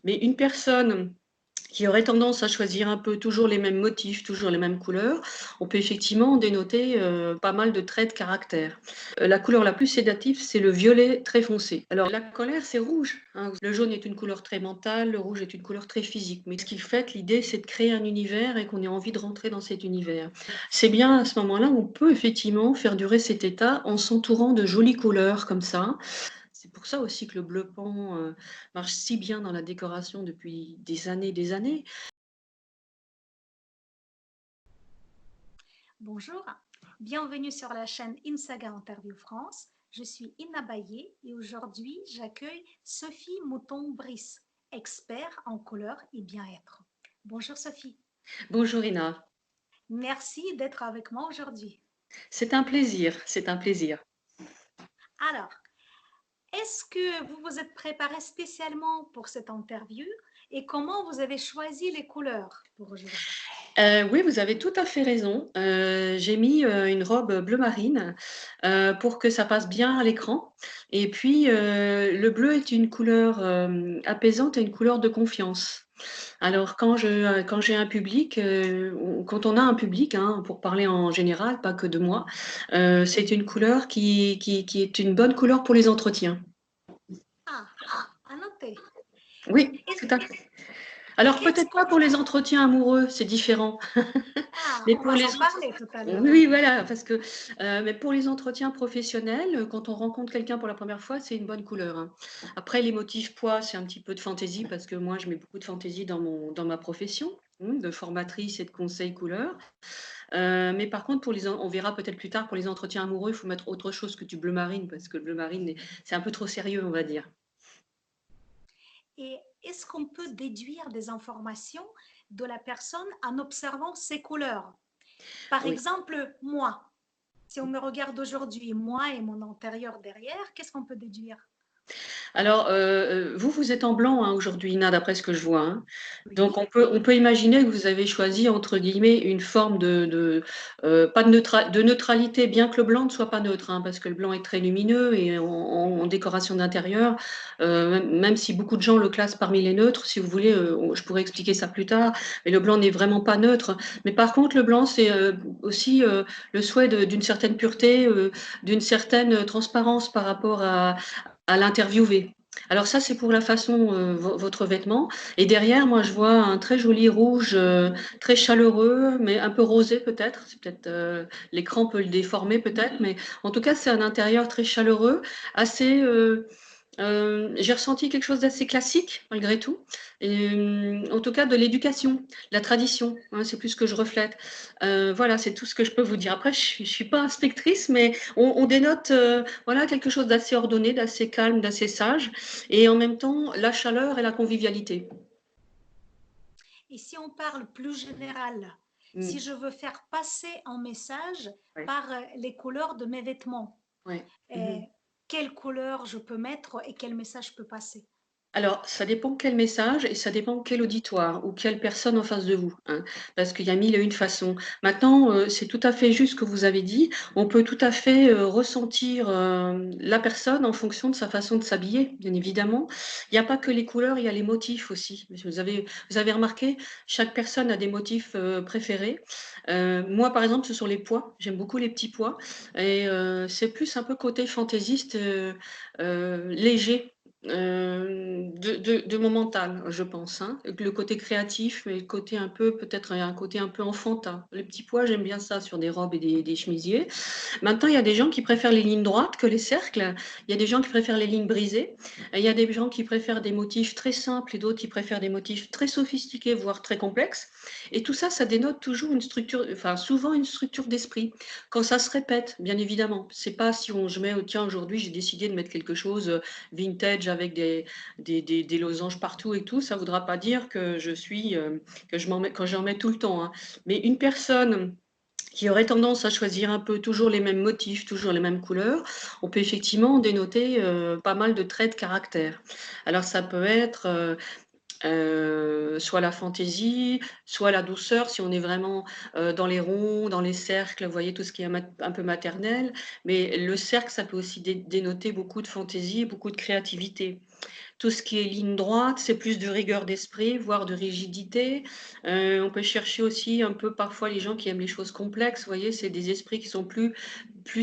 Mais une personne qui aurait tendance à choisir un peu toujours les mêmes motifs, toujours les mêmes couleurs, on peut effectivement dénoter pas mal de traits de caractère. La couleur la plus sédative, c'est le violet très foncé. Alors la colère, c'est rouge, hein. Le jaune est une couleur très mentale, le rouge est une couleur très physique. Mais ce qui fait, l'idée, c'est de créer un univers et qu'on ait envie de rentrer dans cet univers. C'est bien à ce moment-là, on peut effectivement faire durer cet état en s'entourant de jolies couleurs comme ça. C'est pour ça aussi que le bleu pan marche si bien dans la décoration depuis des années, des années. Bonjour, bienvenue sur la chaîne InSaga Interview France. Je suis Ina Baye et aujourd'hui j'accueille Sophie Mouton-Brice, expert en couleur et bien-être. Bonjour Sophie, Bonjour Ina, merci d'être avec moi aujourd'hui. c'est un plaisir, c'est un plaisir. Alors, est-ce que vous vous êtes préparé spécialement pour cette interview et comment vous avez choisi les couleurs pour aujourd'hui? Oui, vous avez tout à fait raison. J'ai mis une robe bleu marine pour que ça passe bien à l'écran. Et puis, le bleu est une couleur apaisante et une couleur de confiance. Alors, quand j'ai un public, quand on a un public, hein, pour parler en général, pas que de moi, c'est une couleur qui est une bonne couleur pour les entretiens. Ah, à noter. Oui, tout à Est- fait. Alors Qu'est-ce peut-être qu'on... pas pour les entretiens amoureux, c'est différent. Ah, Mais on pour va les s'en parler tout à l'heure. oui, voilà, parce que mais pour les entretiens professionnels, quand on rencontre quelqu'un pour la première fois, c'est une bonne couleur, hein. Après les motifs pois, c'est un petit peu de fantaisie parce que moi je mets beaucoup de fantaisie dans ma profession, de formatrice et de conseil couleur. Mais par contre pour les en on verra peut-être plus tard pour les entretiens amoureux, il faut mettre autre chose que du bleu marine parce que le bleu marine c'est un peu trop sérieux, on va dire. Et est-ce qu'on peut déduire des informations de la personne en observant ses couleurs? Par Oui. exemple, moi, si on me regarde aujourd'hui, moi et mon antérieur derrière, qu'est-ce qu'on peut déduire? Alors, vous, vous êtes en blanc, hein, aujourd'hui, Ina, d'après ce que je vois, hein. Donc Oui, on peut imaginer que vous avez choisi entre guillemets «une forme pas de neutralité», bien que le blanc ne soit pas neutre, hein, parce que le blanc est très lumineux et en décoration d'intérieur, même si beaucoup de gens le classent parmi les neutres, si vous voulez, on je pourrais expliquer ça plus tard, mais le blanc n'est vraiment pas neutre. Mais par contre, le blanc, c'est, aussi, le souhait d'une certaine pureté, d'une certaine transparence par rapport à l'interviewé. Alors ça, c'est pour la façon, votre vêtement et derrière, moi, je vois un très joli rouge, très chaleureux, mais un peu rosé peut-être. C'est peut-être, l'écran peut le déformer peut-être, mais en tout cas, c'est un intérieur très chaleureux, assez, j'ai ressenti quelque chose d'assez classique malgré tout et en tout cas de l'éducation, la tradition, hein, c'est plus ce que je reflète. Voilà, c'est tout ce que je peux vous dire. Après je suis pas inspectrice, mais on dénote, voilà quelque chose d'assez ordonné, d'assez calme, d'assez sage et en même temps la chaleur et la convivialité. et si on parle plus général, si Mmh. je veux faire passer un message Ouais, par les couleurs de mes vêtements, ouais. euh, Mmh. quelle couleur je peux mettre et quel message peut passer? Alors, ça dépend quel message et ça dépend quel auditoire ou quelle personne en face de vous, hein, parce qu'il y a mille et une façons. Maintenant, c'est tout à fait juste ce que vous avez dit. On peut tout à fait, ressentir, la personne en fonction de sa façon de s'habiller, bien évidemment. Il y a pas que les couleurs, il y a les motifs aussi. Vous avez remarqué, chaque personne a des motifs, préférés. Moi, par exemple, ce sont les pois. J'aime beaucoup les petits pois et c'est plus un peu côté fantaisiste, léger. De mon mental, je pense, hein. Le côté créatif et le côté un peu peut-être un côté un peu enfantin. Les petits pois, j'aime bien ça sur des robes et des chemisiers. Maintenant, il y a des gens qui préfèrent les lignes droites que les cercles. Il y a des gens qui préfèrent les lignes brisées. Et il y a des gens qui préfèrent des motifs très simples et d'autres qui préfèrent des motifs très sophistiqués, voire très complexes. Et tout ça, ça dénote toujours une structure, enfin souvent une structure d'esprit. Quand ça se répète, bien évidemment. C'est pas si je mets, tiens, aujourd'hui j'ai décidé de mettre quelque chose vintage avec des losanges partout et tout, ça voudra pas dire que que que j'en mets tout le temps, hein. Mais une personne qui aurait tendance à choisir un peu toujours les mêmes motifs, toujours les mêmes couleurs, on peut effectivement dénoter, pas mal de traits de caractère. Alors ça peut être, soit la fantaisie, soit la douceur si on est vraiment, dans les ronds, dans les cercles, vous voyez tout ce qui est un peu maternel. Mais le cercle, ça peut aussi dénoter beaucoup de fantaisie, beaucoup de créativité. Tout ce qui est ligne droite, c'est plus de rigueur d'esprit, voire de rigidité. On peut chercher aussi un peu parfois les gens qui aiment les choses complexes, vous voyez? C'est des esprits qui sont plus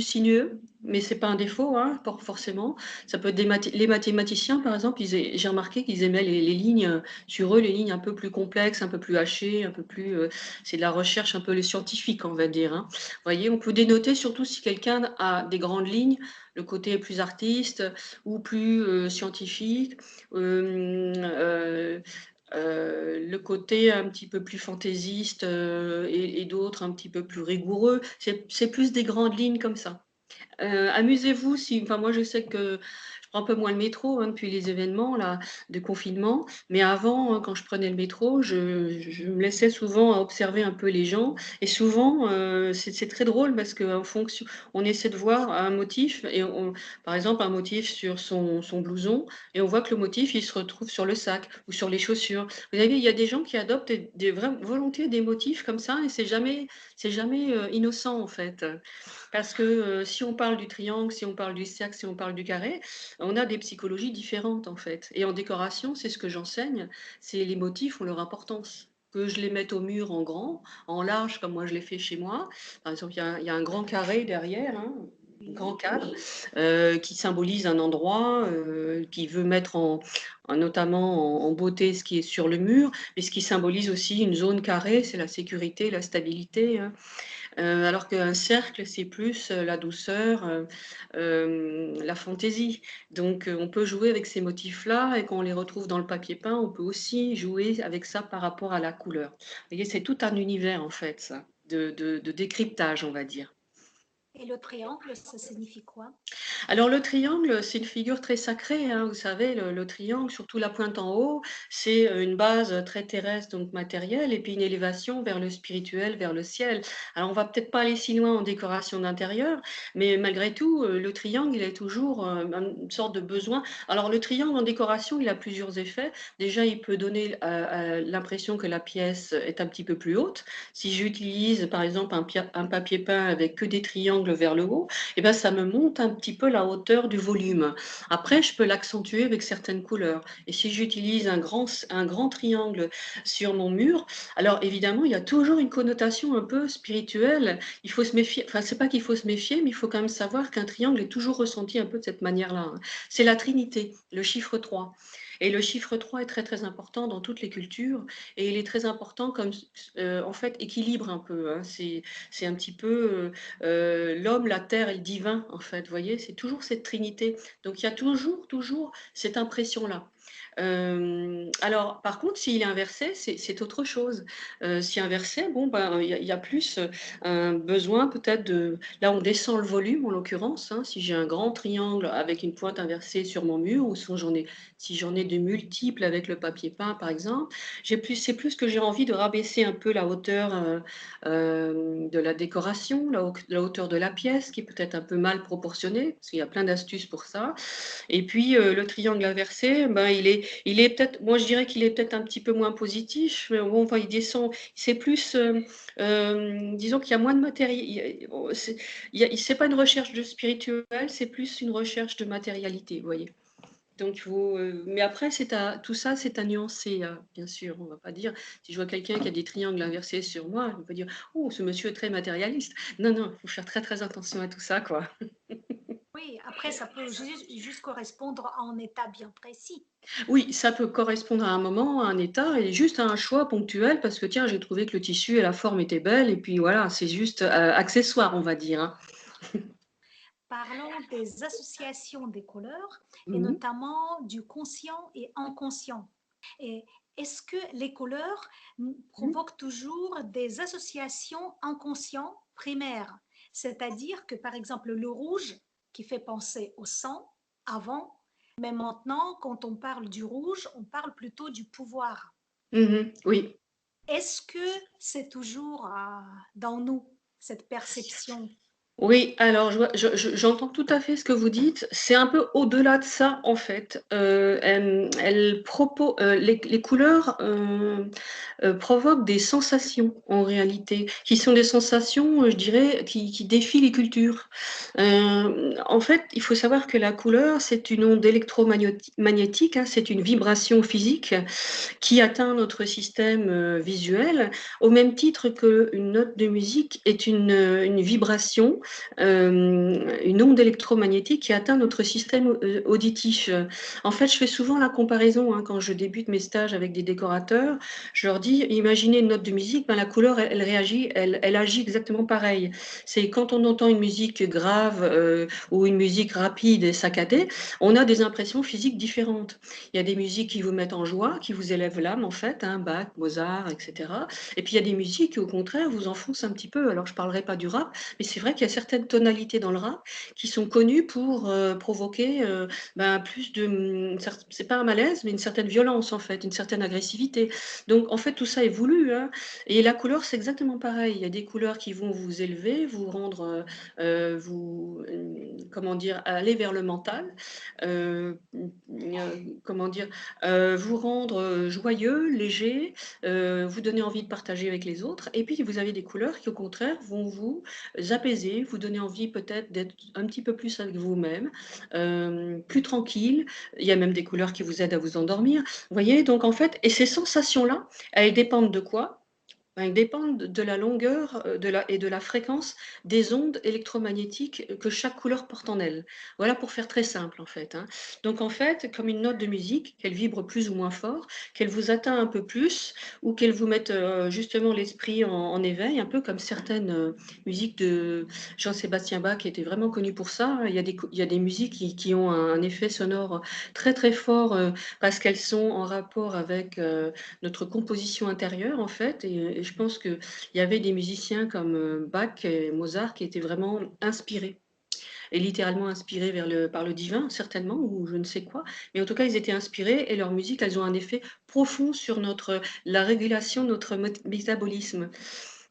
sinueux, mais c'est pas un défaut, hein, por forcément. Ça peut être les mathématiciens, par exemple, j'ai remarqué qu'ils aimaient les lignes, sur eux, les lignes un peu plus complexes, un peu plus hachées, un peu plus, c'est de la recherche un peu les scientifiques, on va dire, hein. Vous voyez? On peut dénoter surtout si quelqu'un a des grandes lignes, le côté plus artiste ou plus, scientifique, le côté un petit peu plus fantaisiste, et d'autres un petit peu plus rigoureux. C'est plus des grandes lignes comme ça. Amusez-vous si enfin moi je sais que je prends un peu moins le métro, hein, depuis les événements là de confinement, mais avant, quand je prenais le métro, je me laissais souvent à observer un peu les gens et souvent, c'est très drôle parce qu'en fonction on essaie de voir un motif et on par exemple un motif sur son blouson et on voit que le motif il se retrouve sur le sac ou sur les chaussures. Vous avez vu, il y a des gens qui adoptent des volontiers des motifs comme ça et c'est jamais, innocent en fait. Parce que, si on parle du triangle, si on parle du cercle, si on parle du carré, on a des psychologies différentes, en fait. Et en décoration, c'est ce que j'enseigne, c'est les motifs ont leur importance. Que je les mette au mur en grand, en large, comme moi je l'ai fait chez moi. Par exemple, il y a un grand carré derrière, hein, un grand Oui. cadre, qui symbolise un endroit, qui veut mettre notamment en beauté ce qui est sur le mur, mais ce qui symbolise aussi une zone carrée, c'est la sécurité, la stabilité, hein. Alors qu'un cercle, c'est plus, la douceur, la fantaisie. Donc, on peut jouer avec ces motifs-là et quand on les retrouve dans le papier peint, on peut aussi jouer avec ça par rapport à la couleur. Vous voyez, c'est tout un univers en fait ça, de décryptage, on va dire. Et le triangle, ça signifie quoi? Alors le triangle, c'est une figure très sacrée, hein, vous savez, le triangle, surtout la pointe en haut, c'est, une base, très terrestre, donc matérielle et puis une élévation vers le spirituel, vers le ciel. Alors on va peut-être pas aller si loin en décoration d'intérieur, mais malgré tout, le triangle, il est toujours, une sorte de besoin. Alors le triangle en décoration, il a plusieurs effets. Déjà, il peut donner, l'impression que la pièce est un petit peu plus haute. Si j'utilise, par exemple, un papier peint avec que des triangles vers le haut, et ben, ça me monte un petit peu la hauteur du volume. Après, je peux l'accentuer avec certaines couleurs. Et si j'utilise un grand triangle sur mon mur, alors évidemment, il y a toujours une connotation un peu spirituelle. Il faut se méfier, enfin, c'est pas qu'il faut se méfier, mais il faut quand même savoir qu'un triangle est toujours ressenti un peu de cette manière-là, hein. C'est la Trinité, le chiffre 3. Et le chiffre 3 est très très important dans toutes les cultures et il est très important comme en fait équilibre un peu, hein. C'est un petit peu l'homme, la terre et le divin, en fait, vous voyez? C'est toujours cette trinité. Donc il y a toujours cette impression-là. Alors par contre, s'il est inversé, c'est autre chose. Si inversé, bon, ben, il y a plus, un besoin peut-être de là, on descend le volume en l'occurrence, hein, si j'ai un grand triangle avec une pointe inversée sur mon mur ou si j'en ai de multiples avec le papier peint, par exemple, c'est plus que j'ai envie de rabaisser un peu la hauteur, de la décoration, la hauteur de la pièce qui est peut-être un peu mal proportionnée, parce qu'il y a plein d'astuces pour ça. Et puis, le triangle inversé, ben, il est peut-être moi je dirais qu'il est peut-être un petit peu moins positif, mais bon, enfin il descend, c'est plus, disons qu'il y a moins de matérie il y a oh, c'est pas une recherche de spirituel, c'est plus une recherche de matérialité, vous voyez? Donc mais après tout ça, c'est à nuancer, bien sûr. On va pas dire si je vois quelqu'un qui a des triangles inversés sur moi, je vais pas dire: «Oh, ce monsieur est très matérialiste». Non, non, il faut faire très, très attention à tout ça, quoi. Oui, après, ça peut juste correspondre à un état bien précis. Oui, ça peut correspondre à un moment, à un état et juste à un choix ponctuel parce que tiens, j'ai trouvé que le tissu et la forme étaient belles et puis voilà, c'est juste, accessoire, on va dire, hein. Parlons des associations des couleurs et Mmh mh. notamment du conscient et inconscient. Et est-ce que les couleurs Mmh. provoquent toujours des associations inconscientes primaires? C'est-à-dire que, par exemple, le rouge qui fait penser au sang avant, mais maintenant, quand on parle du rouge, on parle plutôt du pouvoir. Mmh. Oui. Est-ce que c'est toujours dans nous, cette perception? Oui, alors j'entends tout à fait ce que vous dites. C'est un peu au-delà de ça, en fait. Les couleurs, provoquent des sensations, en réalité, qui sont des sensations, je dirais, qui défient les cultures. En fait, il faut savoir que la couleur, c'est une onde magnétique, hein, c'est une vibration physique qui atteint notre système, visuel, au même titre qu'une note de musique est une vibration, une onde électromagnétique qui atteint notre système auditif. En fait, je fais souvent la comparaison, hein, quand je débute mes stages avec des décorateurs. Je leur dis: «Imaginez une note de musique, ben, la couleur, elle réagit, elle agit exactement pareil». C'est quand on entend une musique grave, ou une musique rapide et saccadée, on a des impressions physiques différentes. Il y a des musiques qui vous mettent en joie, qui vous élèvent l'âme en fait, hein, Bach, Mozart, et cetera. Et puis il y a des musiques qui au contraire vous enfoncent un petit peu. Alors je parlerai pas du rap, mais c'est vrai qu'il y a certaines tonalités dans le rap qui sont connues pour, provoquer, plus de, c'est pas un malaise, mais une certaine violence en fait, une certaine agressivité. Donc en fait tout ça est voulu, hein, et la couleur c'est exactement pareil. Il y a des couleurs qui vont vous élever, vous rendre, comment dire? Aller vers le mental, comment dire? Vous rendre, joyeux, léger, vous donner envie de partager avec les autres, et puis vous avez des couleurs qui au contraire vont vous apaiser, vous donner envie peut-être d'être un petit peu plus avec vous-même, plus tranquille. Il y a même des couleurs qui vous aident à vous endormir. Vous voyez? Donc en fait, et ces sensations-là, elles dépendent de quoi? Ben, ils dépendent de la longueur, de la fréquence des ondes électromagnétiques, que chaque couleur porte en elle. Voilà pour faire très simple en fait, hein. Donc en fait, comme une note de musique, qu'elle vibre plus ou moins fort, qu'elle vous atteint un peu plus ou qu'elle vous mette, justement l'esprit en éveil, un peu comme certaines, musiques de Jean-Sébastien Bach qui était vraiment connu pour ça, hein. Il y a des musiques qui ont un effet sonore très, très fort, parce qu'elles sont en rapport avec, notre composition intérieure en fait, et je pense qu'il y avait des musiciens comme, Bach et Mozart qui étaient vraiment inspirés et littéralement inspirés par le divin certainement, ou je ne sais quoi, mais en tout cas ils étaient inspirés et leurs musiques, elles ont un effet profond sur la régulation de notre métabolisme.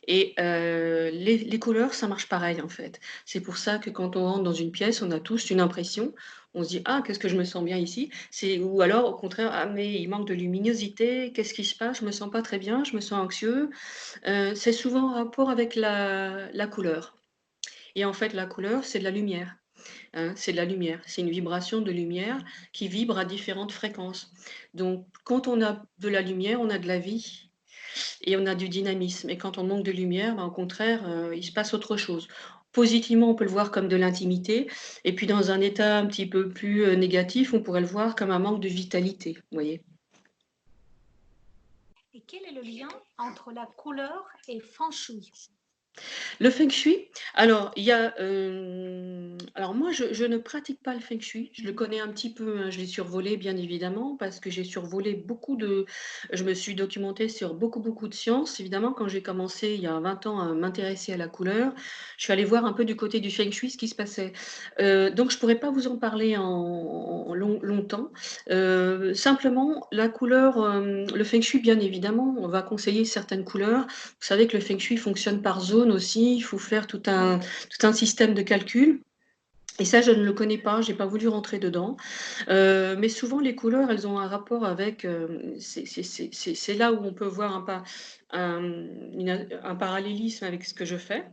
Et les couleurs, ça marche pareil, en fait. C'est pour ça que quand on rentre dans une pièce, on a tous une impression. On se dit: «Ah, qu'est-ce que je me sens bien ici». Ou alors au contraire: «Ah mais il manque de luminosité, qu'est-ce qui se passe? Je me sens pas très bien, je me sens anxieux». C'est souvent en rapport avec la couleur, et en fait la couleur, c'est de la lumière, hein, c'est de la lumière. C'est une vibration de lumière qui vibre à différentes fréquences. Donc quand on a de la lumière, on a de la vie et on a du dynamisme, et quand on manque de lumière, au contraire, il se passe autre chose. Positivement, on peut le voir comme de l'intimité, et puis dans un état un petit peu plus, négatif, on pourrait le voir comme un manque de vitalité, vous voyez? Et quel est le lien entre la couleur et feng shui? Le feng shui, alors il y a, alors moi je ne pratique pas le feng shui, je le connais un petit peu, hein, je l'ai survolé bien évidemment parce que j'ai survolé beaucoup de je me suis documentée sur beaucoup, beaucoup de sciences. Évidemment, quand j'ai commencé il y a 20 ans à m'intéresser à la couleur, je suis allée voir un peu du côté du feng shui ce qui se passait. Donc je pourrais pas vous en parler en longtemps. Simplement la couleur, le feng shui bien évidemment, on va conseiller certaines couleurs. Vous savez que le feng shui fonctionne par zone aussi, il faut faire Oui. tout un système de calcul, et ça je ne le connais pas, j'ai pas voulu rentrer dedans. Mais souvent les couleurs, elles ont un rapport avec, c'est là où on peut voir un parallélisme avec ce que je fais.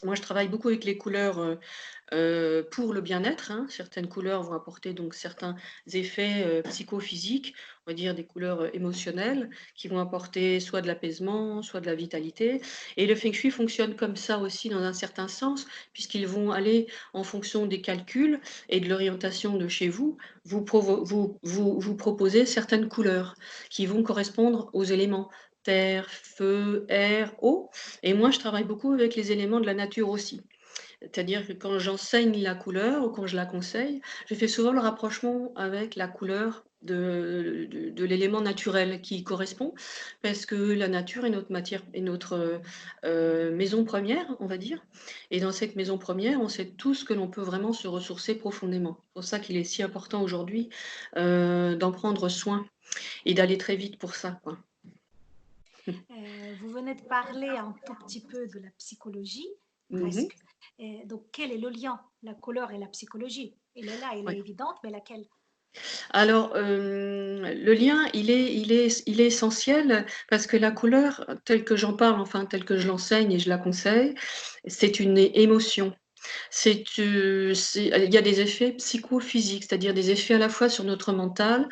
Moi, je travaille beaucoup avec les couleurs, pour le bien-être, hein. Certaines couleurs vont apporter donc certains effets, psychophysiques, on va dire des couleurs, émotionnelles, qui vont apporter soit de l'apaisement, soit de la vitalité, et le feng shui fonctionne comme ça aussi dans un certain sens, puisqu'ils vont aller en fonction des calculs et de l'orientation de chez vous, vous proposer certaines couleurs qui vont correspondre aux éléments terre, feu, air, eau, et moi je travaille beaucoup avec les éléments de la nature aussi. C'est-à-dire que quand j'enseigne la couleur ou quand je la conseille, je fais souvent le rapprochement avec la couleur de l'élément naturel qui y correspond, parce que la nature est notre, maison première, on va dire, et dans cette maison première, on sait tous que l'on peut vraiment se ressourcer profondément. C'est pour ça qu'il est si important aujourd'hui, d'en prendre soin et d'aller très vite pour ça, quoi. Vous venez de parler un tout petit peu de la psychologie, Mmh. presque. Et donc, quel est le lien, la couleur et la psychologie? Il est là, il est Ouais. évidente, mais laquelle? Alors, le lien, il est essentiel parce que la couleur, telle que j'en parle, enfin telle que je l'enseigne et je la conseille, c'est une émotion. Il y a des effets psychophysiques, c'est-à-dire des effets à la fois sur notre mental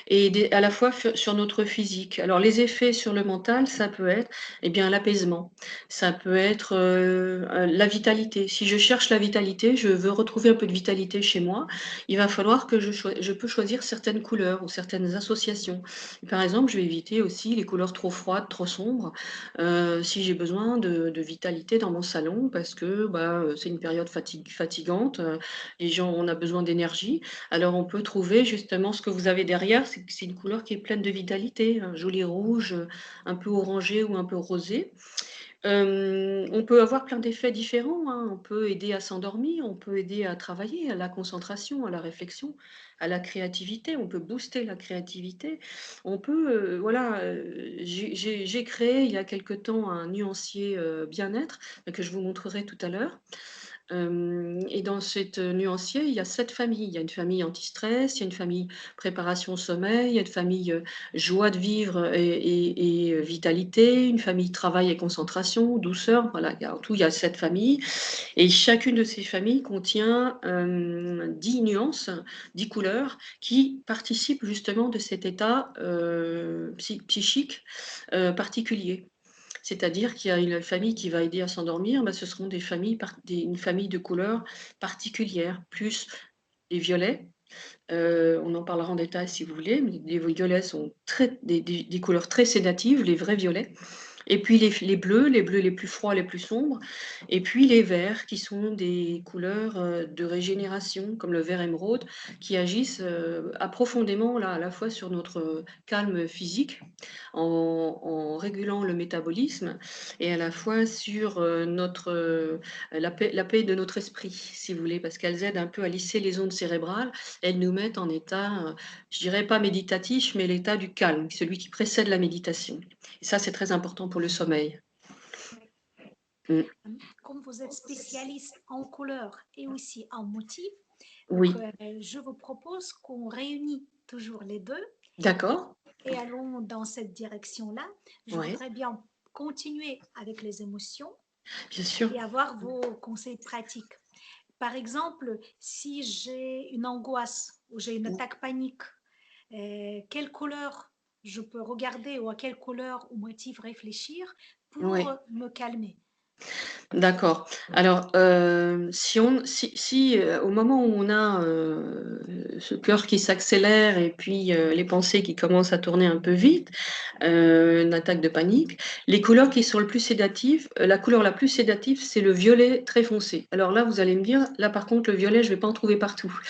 et à la fois sur notre physique. Alors les effets sur le mental, ça peut être, eh bien, l'apaisement, ça peut être la vitalité. Si je cherche la vitalité, je veux retrouver un peu de vitalité chez moi, il va falloir que je peux choisir certaines couleurs ou certaines associations. Par exemple, je vais éviter aussi les couleurs trop froides, trop sombres, si j'ai besoin de vitalité dans mon salon parce que bah, c'est une période fatigante, les gens, on a besoin d'énergie. Alors on peut trouver justement ce que vous avez derrière, c'est une couleur qui est pleine de vitalité, un joli rouge, un peu orangé ou un peu rosé. On peut avoir plein d'effets différents, hein. On peut aider à s'endormir, on peut aider à travailler, à la concentration, à la réflexion, à la créativité. On peut booster la créativité. On peut, voilà, j'ai créé il y a quelque temps un nuancier, bien-être, que je vous montrerai tout à l'heure. Et dans cette nuancier, il y a 7 familles. Il y a une famille anti-stress, il y a une famille préparation au sommeil, il y a une famille, joie de vivre et vitalité, une famille travail et concentration, douceur, voilà, en tout, il y a 7 familles et chacune de ces familles contient, 10 nuances, 10 couleurs qui participent justement de cet état, psychique, particulier. C'est-à-dire qu'il y a une famille qui va aider à s'endormir, bah, ce seront des familles une famille de couleurs particulières, plus les violets, on en parlera en détail si vous voulez, mais les violets sont très des couleurs très sédatives, les vrais violets. Et puis les bleus les plus froids, les plus sombres et puis les verts qui sont des couleurs, de régénération comme le vert émeraude qui agissent, profondément là, à la fois sur notre, calme physique en régulant le métabolisme et à la fois sur, la paix de notre esprit, si vous voulez, parce qu'elles aident un peu à lisser les ondes cérébrales. Elles nous mettent en état, je dirais pas méditatif, mais l'état du calme, celui qui précède la méditation. Et ça, c'est très important pour le sommeil. Oui. Mmh. Comme vous êtes spécialiste en couleur et aussi en motifs, donc Oui, je vous propose qu'on réunit toujours les deux et, d'accord. et allons dans cette direction-là. Je Ouais, voudrais bien continuer avec les émotions bien sûr. et avoir vos conseils pratiques. Par exemple, si j'ai une angoisse ou j'ai une Mmh. attaque panique, quelle couleur je peux regarder ou à quelle couleur ou motif réfléchir pour Ouais. me calmer? D'accord. Alors, au moment où on a, ce cœur qui s'accélère et puis, les pensées qui commencent à tourner un peu vite, une attaque de panique, les couleurs qui sont le plus sédatives, la couleur la plus sédative, c'est le violet très foncé. Alors là, vous allez me dire: «Là, par contre, le violet, je vais pas en trouver partout».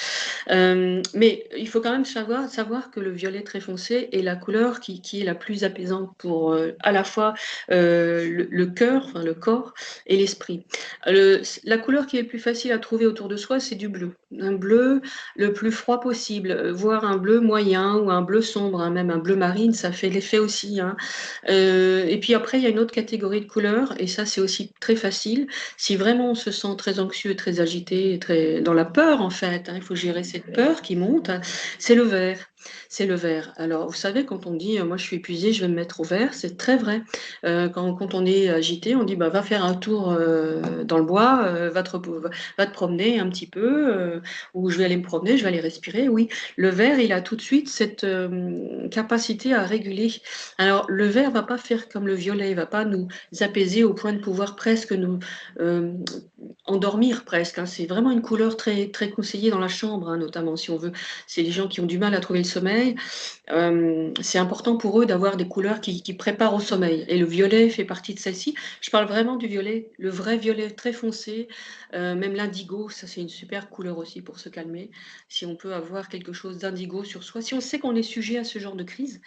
Mais il faut quand même savoir que le violet très foncé est la couleur qui est la plus apaisante pour, à la fois, le cœur, enfin le corps et l'esprit. La couleur qui est le plus facile à trouver autour de soi, c'est du bleu. Un bleu le plus froid possible, voire un bleu moyen ou un bleu sombre, hein, même un bleu marine, ça fait l'effet aussi, hein. Et puis après, il y a une autre catégorie de couleurs et ça, c'est aussi très facile. Si vraiment on se sent très anxieux, très agité, très dans la peur en fait, hein, il faut gérer cette peur qui monte, c'est le vert. C'est le vert. Alors vous savez quand on dit: «Moi je suis épuisé, je vais me mettre au vert», c'est très vrai. Quand on est agité, on dit: «Bah, va faire un tour, dans le bois, va te promener un petit peu, ou je vais aller me promener, je vais aller respirer». Oui, le vert, il a tout de suite cette, capacité à réguler. Alors le vert va pas faire comme le violet, il va pas nous apaiser au point de pouvoir presque nous, hem, endormir presque, hein. C'est vraiment une couleur très très conseillée dans la chambre, hein, notamment si on veut c'est les gens qui ont du mal à trouver le sommeil, c'est important pour eux d'avoir des couleurs qui préparent au sommeil et le violet fait partie de celle-ci. Je parle vraiment du violet, le vrai violet très foncé, même l'indigo, ça c'est une super couleur aussi pour se calmer. Si on peut avoir quelque chose d'indigo sur soi, si on sait qu'on est sujet à ce genre de crise,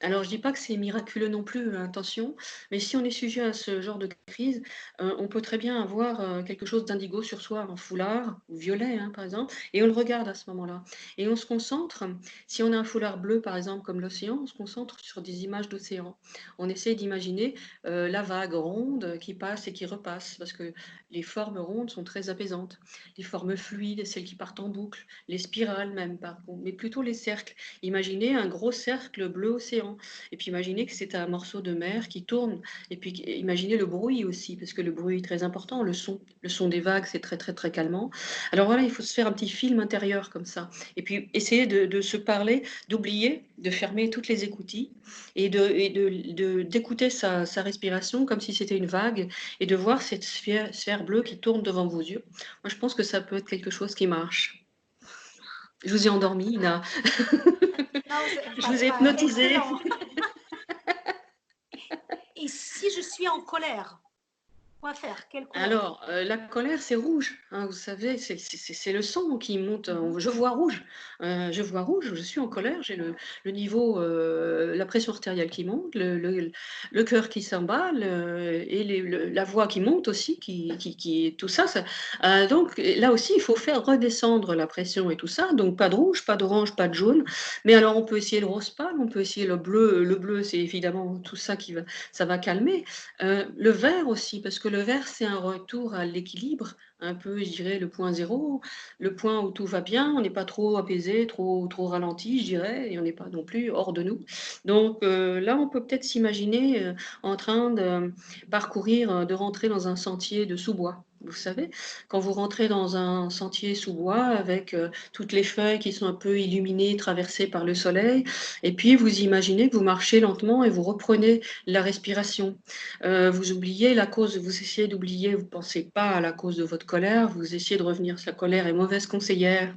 Alors, je dis pas que c'est miraculeux non plus, attention, mais si on est sujet à ce genre de crise, on peut très bien avoir, quelque chose d'indigo sur soi, un foulard ou violet, hein, par exemple, et on le regarde à ce moment-là et on se concentre, si on a un foulard bleu, par exemple, comme l'océan, on se concentre sur des images d'océan. On essaie d'imaginer, la vague ronde qui passe et qui repasse parce que les formes rondes sont très apaisantes. Les formes fluides, celles qui partent en boucle, les spirales même par contre, mais plutôt les cercles. Imaginez un gros cercle bleu océan et puis imaginez que c'est un morceau de mer qui tourne et puis imaginez le bruit aussi parce que le bruit est très important, le son des vagues, c'est très, très, très calmant. Alors voilà, il faut se faire un petit film intérieur comme ça et puis essayer de se parler, d'oublier, de fermer toutes les écoutilles et d'écouter sa respiration comme si c'était une vague et de voir cette sphère bleue qui tourne devant vos yeux. Moi, je pense que ça peut être quelque chose qui marche. Je vous ai endormi, Ina. Non, Je vous ai hypnotisé. excellent. Et si je suis en colère, quoi faire? Quelle couleur? Alors, la colère, c'est rouge, hein, vous savez, c'est le sang qui monte, Mhm. je vois rouge, je suis en colère, j'ai le niveau, la pression artérielle qui monte, le cœur qui s'emballe, et la voix qui monte aussi, qui tout ça, donc là aussi, il faut faire redescendre la pression et tout ça, donc pas de rouge, pas d'orange, pas de jaune, mais alors on peut essayer le rose pâle, on peut essayer le bleu, c'est évidemment tout ça ça va calmer. Le vert aussi, parce que le vert, c'est un retour à l'équilibre, un peu, je dirais, le point zéro, le point où tout va bien, on n'est pas trop apaisé, trop ralenti, je dirais, et on n'est pas non plus hors de nous. Donc là, on peut peut-être s'imaginer en train de parcourir, de rentrer dans un sentier de sous-bois. Vous savez, quand vous rentrez dans un sentier sous bois avec toutes les feuilles qui sont un peu illuminées, traversées par le soleil, et puis vous imaginez que vous marchez lentement et vous reprenez la respiration. Vous oubliez la cause, vous essayez d'oublier, vous ne pensez pas à la cause de votre colère, vous essayez de revenir, la colère est mauvaise conseillère.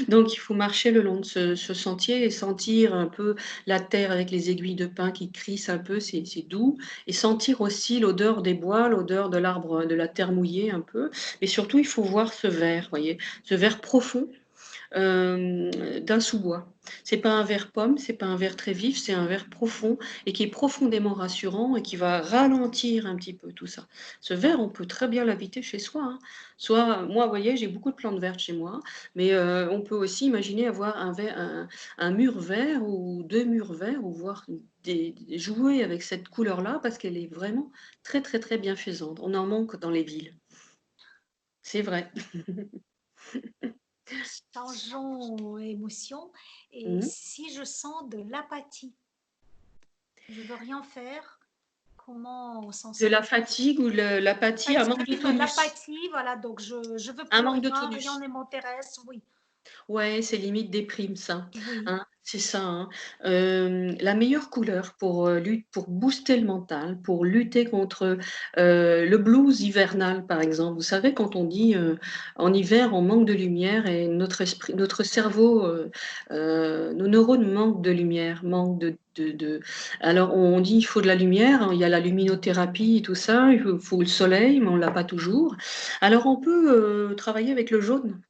Donc il faut marcher le long de ce sentier et sentir un peu la terre avec les aiguilles de pin qui crissent un peu, c'est doux, et sentir aussi l'odeur des bois, l'odeur de l'arbre, de la terre mouillée un peu. Et surtout, il faut voir ce verre, voyez, ce verre profond d'un sous-bois. C'est pas un verre pomme, c'est pas un verre très vif, c'est un verre profond et qui est profondément rassurant et qui va ralentir un petit peu tout ça. Ce verre, on peut très bien l'habiter chez soi, hein. Soit moi, vous voyez, j'ai beaucoup de plantes vertes chez moi, mais on peut aussi imaginer avoir un mur vert ou 2 murs verts ou voir jouer avec cette couleur-là parce qu'elle est vraiment très, très, très bienfaisante. On en manque dans les villes. C'est vrai. Changeons émotion. Et Mmh. si je sens de l'apathie, je veux rien faire, comment s'en De la sortir? fatigue ou l'apathie, un manque de Fatigue, tonus, l'apathie, voilà, donc je veux un plus manque de rien, rien tonus. ne m'intéresse, oui, Ouais, c'est limite déprime ça, oui. hein, c'est ça, hein. La meilleure couleur pour booster le mental, pour lutter contre, le blues hivernal, par exemple. Vous savez, quand on dit, en hiver, on manque de lumière et notre cerveau, nos neurones manquent de lumière, manquent alors on dit: «Il faut de la lumière», hein, il y a la luminothérapie et tout ça, il faut le soleil, mais on l'a pas toujours. Alors on peut, travailler avec le jaune.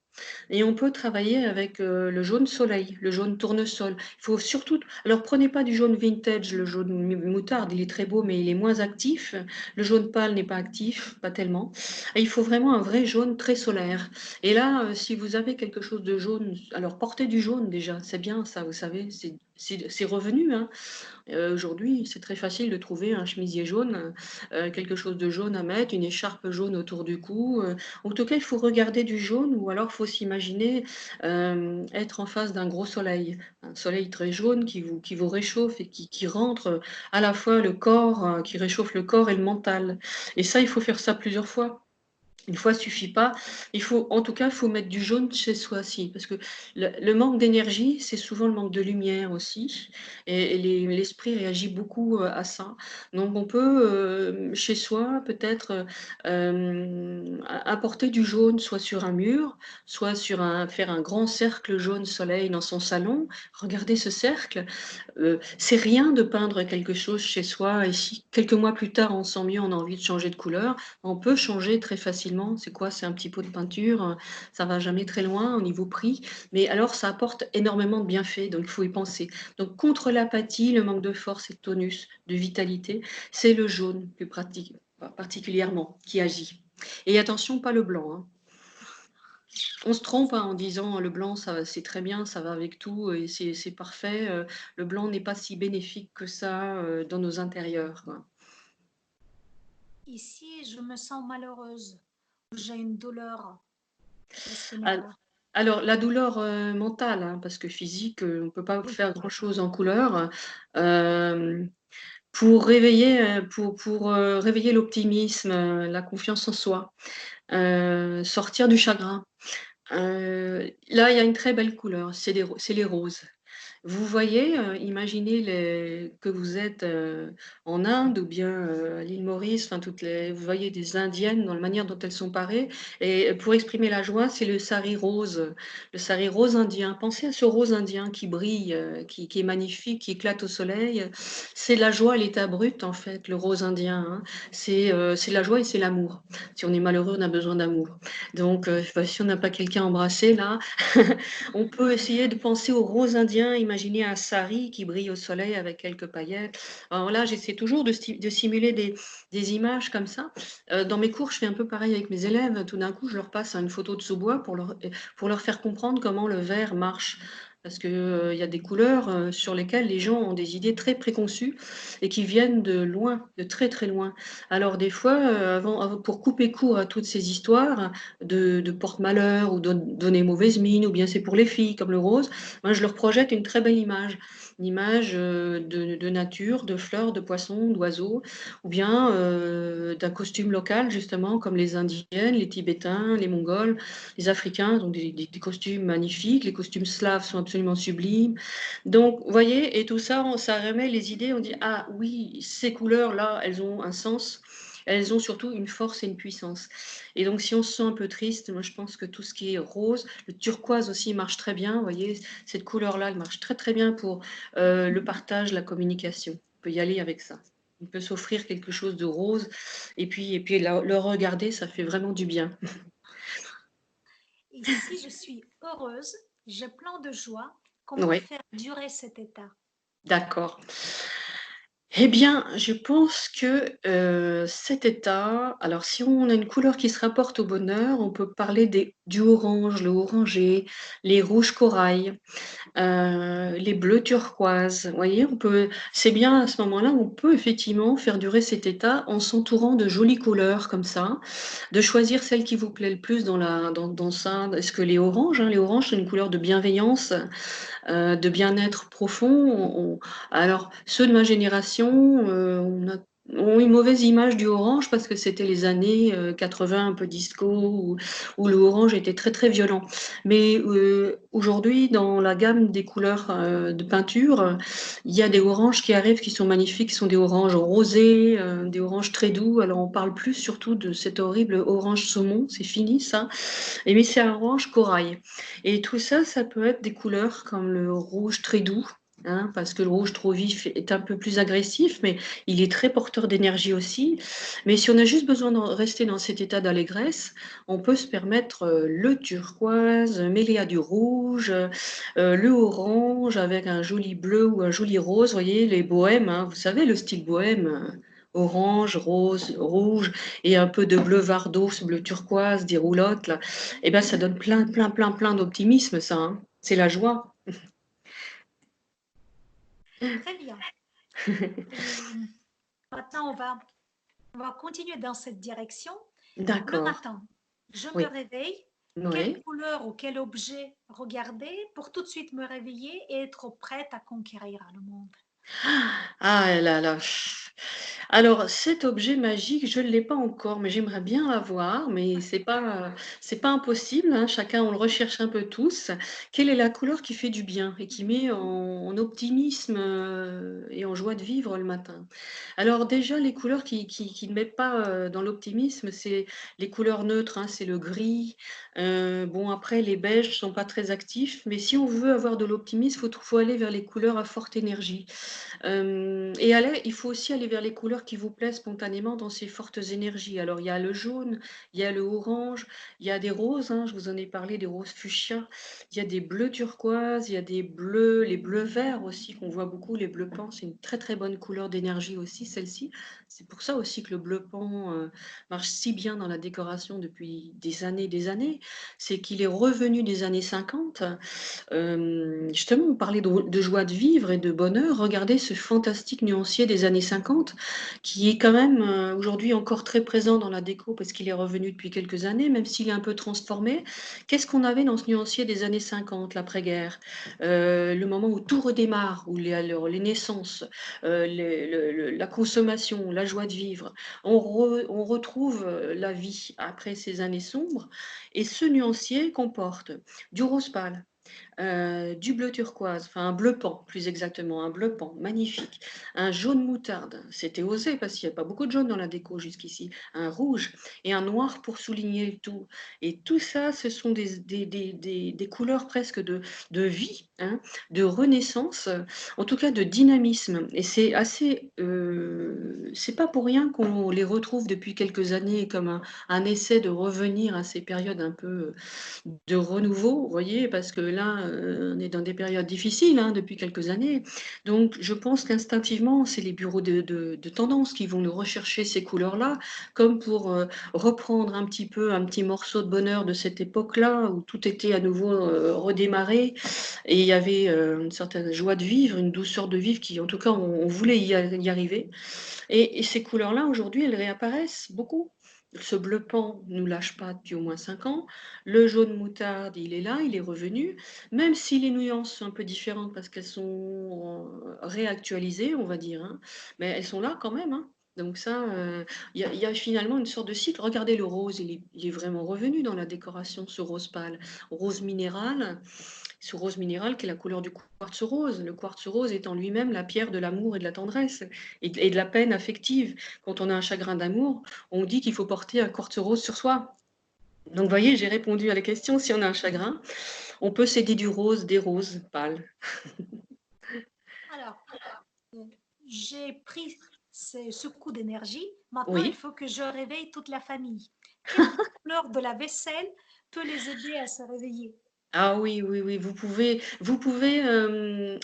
Et on peut travailler avec, le jaune soleil, le jaune tournesol. Il faut surtout alors prenez pas du jaune vintage, le jaune moutarde, il est très beau, mais il est moins actif. Le jaune pâle n'est pas actif, pas tellement. Et il faut vraiment un vrai jaune très solaire. Et là, si vous avez quelque chose de jaune, alors portez du jaune déjà, c'est bien ça, vous savez, c'est revenu, hein. Aujourd'hui, c'est très facile de trouver un chemisier jaune, quelque chose de jaune à mettre, une écharpe jaune autour du cou, en tout cas, il faut regarder du jaune ou alors il faut s'imaginer, être en face d'un gros soleil. Un soleil très jaune qui vous réchauffe et qui rentre, à la fois le corps, qui réchauffe le corps et le mental. Et ça, il faut faire ça plusieurs fois. Une fois suffit pas. Il faut en tout cas, il faut mettre du jaune chez soi si, parce que le manque d'énergie, c'est souvent le manque de lumière aussi et l'esprit réagit beaucoup, à ça. Donc on peut, chez soi peut-être, apporter du jaune soit sur un mur, soit faire un grand cercle jaune soleil dans son salon. Regardez ce cercle, c'est rien de peindre quelque chose chez soi et si quelques mois plus tard on se sent mieux, on a envie de changer de couleur, on peut changer très facilement effectivement. C'est quoi? C'est un petit pot de peinture, ça va jamais très loin au niveau prix, mais alors ça apporte énormément de bienfaits, donc il faut y penser. Donc contre l'apathie, le manque de force et de tonus, de vitalité, c'est le jaune plus particulièrement qui agit. Et attention, pas le blanc, hein. On se trompe, hein, en disant le blanc, c'est très bien, ça va avec tout et c'est parfait. Le blanc n'est pas si bénéfique que ça dans nos intérieurs, quoi. Ici, je me sens malheureuse. J'ai une douleur. Qu'est-ce qu'il y Al- a? Alors, la douleur mentale, hein, parce que physique, on ne peut pas Oui, faire grand-chose en couleur. euh, pour réveiller l'optimisme, la confiance en soi, sortir du chagrin. Là, il y a une très belle couleur, c'est les roses. Vous voyez, imaginez que vous êtes en Inde ou bien à l'île Maurice, enfin vous voyez des Indiennes dans la manière dont elles sont parées. Et pour exprimer la joie, c'est le sari rose indien. Pensez à ce rose indien qui brille, qui est magnifique, qui éclate au soleil. C'est la joie à l'état brut, en fait, le rose indien, hein. C'est la joie et c'est l'amour. Si on est malheureux, on a besoin d'amour. Donc, bah, si on n'a pas quelqu'un à embrasser, là, on peut essayer de penser au rose indien, imaginer un sari qui brille au soleil avec quelques paillettes. Alors là, j'essaie toujours de simuler des images comme ça. Dans mes cours, je fais un peu pareil avec mes élèves. Tout d'un coup, je leur passe une photo de sous-bois pour leur faire comprendre comment le verre marche. Parce qu'il y a des couleurs sur lesquelles les gens ont des idées très préconçues et qui viennent de loin, de très très loin. Alors des fois, pour couper court à toutes ces histoires, de porte-malheur ou donner mauvaise mine, ou bien c'est pour les filles comme le rose, moi je leur projette une très belle image, une image de nature, de fleurs, de poissons, d'oiseaux, ou bien d'un costume local justement comme les Indiennes, les Tibétains, les Mongols, les Africains, donc des costumes magnifiques, les costumes slaves sont absolument sublimes. Donc vous voyez, et tout ça, ça remet les idées, on dit ah oui, ces couleurs-là, elles ont un sens. Elles ont surtout une force et une puissance. Et donc, si on se sent un peu triste, moi, je pense que tout ce qui est rose, le turquoise aussi marche très bien. Vous voyez, cette couleur-là, elle marche très, très bien pour le partage, la communication. On peut y aller avec ça. On peut s'offrir quelque chose de rose et puis le regarder, ça fait vraiment du bien. ici, je suis heureuse. J'ai plein de joie. Comment Oui, faire durer cet état? d'accord. Eh bien, je pense que cet état, alors si on a une couleur qui se rapporte au bonheur, on peut parler du orange, le orangé, les rouges corail. Les bleus turquoise, vous voyez, c'est bien à ce moment-là, on peut effectivement faire durer cet état en s'entourant de jolies couleurs comme ça, de choisir celle qui vous plaît le plus dans ça. Est-ce que les oranges, hein, les oranges, c'est une couleur de bienveillance, de bien-être profond. Alors, ceux de ma génération, ont une mauvaise image du orange parce que c'était les années 80, un peu disco, où le orange était très très violent. Mais aujourd'hui, dans la gamme des couleurs de peinture, il y a des oranges qui arrivent qui sont magnifiques, qui sont des oranges rosés, des oranges très doux. Alors on parle plus surtout de cet horrible orange saumon, c'est fini ça. Et mais c'est un orange corail. Et tout ça, ça peut être des couleurs comme le rouge très doux, hein, parce que le rouge trop vif est un peu plus agressif, mais il est très porteur d'énergie aussi. Mais si on a juste besoin de rester dans cet état d'allégresse, on peut se permettre le turquoise mêlé à du rouge, le orange avec un joli bleu ou un joli rose. Vous voyez, les bohèmes, hein, vous savez, le style bohème. Orange, rose, rouge et un peu de bleu vardo, ce bleu turquoise, des roulottes là. Eh ben, ça donne plein, plein, plein, plein d'optimisme, ça, hein. C'est la joie. Très bien. Et maintenant, on va continuer dans cette direction. Le D'accord. matin, je me Oui. réveille. Quelle Oui. couleur ou quel objet regarder pour tout de suite me réveiller et être prête à conquérir le monde? Ah là là. Alors, cet objet magique, je ne l'ai pas encore, mais j'aimerais bien l'avoir, mais c'est pas impossible, hein. Chacun, on le recherche un peu tous. Quelle est la couleur qui fait du bien et qui met en optimisme et en joie de vivre le matin? Alors déjà, les couleurs qui ne mettent pas dans l'optimisme, c'est les couleurs neutres, hein, c'est le gris. Bon, après, les beiges sont pas très actifs, mais si on veut avoir de l'optimisme, faut aller vers les couleurs à forte énergie. Il faut aussi aller vers les couleurs couleurs qui vous plaisent spontanément dans ces fortes énergies. Alors, il y a le jaune, il y a le orange, il y a des roses, hein, je vous en ai parlé, des roses fuchsia, il y a des bleus turquoise, il y a des bleus, les bleus verts aussi, qu'on voit beaucoup, les bleus pans, c'est une très très bonne couleur d'énergie aussi, celle-ci. C'est pour ça aussi que le bleu pan marche si bien dans la décoration depuis des années. C'est qu'il est revenu des années 50. Justement, vous parlez de joie de vivre et de bonheur. Regardez ce fantastique nuancier des années 50 qui est quand même aujourd'hui encore très présent dans la déco parce qu'il est revenu depuis quelques années, même s'il est un peu transformé. Qu'est-ce qu'on avait dans ce nuancier des années 50, l'après-guerre? Le moment où tout redémarre, où alors, les naissances, la consommation, la joie de vivre. On retrouve la vie après ces années sombres. Et ce nuancier comporte du rose pâle, du bleu turquoise, enfin un bleu pan plus exactement, un bleu pan magnifique, un jaune moutarde, c'était osé parce qu'il n'y a pas beaucoup de jaune dans la déco jusqu'ici, un rouge et un noir pour souligner le tout. Et tout ça, ce sont des couleurs presque de vie, hein, de renaissance, en tout cas de dynamisme. Et c'est assez, c'est pas pour rien qu'on les retrouve depuis quelques années comme un essai de revenir à ces périodes un peu de renouveau, vous voyez, parce que là, on est dans des périodes difficiles hein, depuis quelques années. Donc, je pense qu'instinctivement, c'est les bureaux de tendance qui vont nous rechercher ces couleurs-là, comme pour reprendre un petit peu un petit morceau de bonheur de cette époque-là, où tout était à nouveau redémarré, et il y avait une certaine joie de vivre, une douceur de vivre qui, en tout cas, on voulait y arriver. Et ces couleurs-là, aujourd'hui, elles réapparaissent beaucoup. Ce bleu pan ne nous lâche pas depuis au moins 5 ans. Le jaune moutarde, il est là, il est revenu. Même si les nuances sont un peu différentes parce qu'elles sont réactualisées, on va dire, hein, mais elles sont là quand même. Hein. Donc ça, il y a finalement une sorte de cycle. Regardez le rose, il est vraiment revenu dans la décoration, ce rose pâle. Rose minéral, ce rose minéral qui est la couleur du quartz rose. Le quartz rose est en lui-même la pierre de l'amour et de la tendresse et de la peine affective. Quand on a un chagrin d'amour, on dit qu'il faut porter un quartz rose sur soi. Donc, vous voyez, j'ai répondu à la question. Si on a un chagrin, on peut s'aider du rose, des roses pâles. Alors, j'ai pris ce coup d'énergie. Maintenant, il Oui. faut que je réveille toute la famille. Quelle couleur de la vaisselle peut les aider à se réveiller? Ah oui, oui, oui, vous pouvez,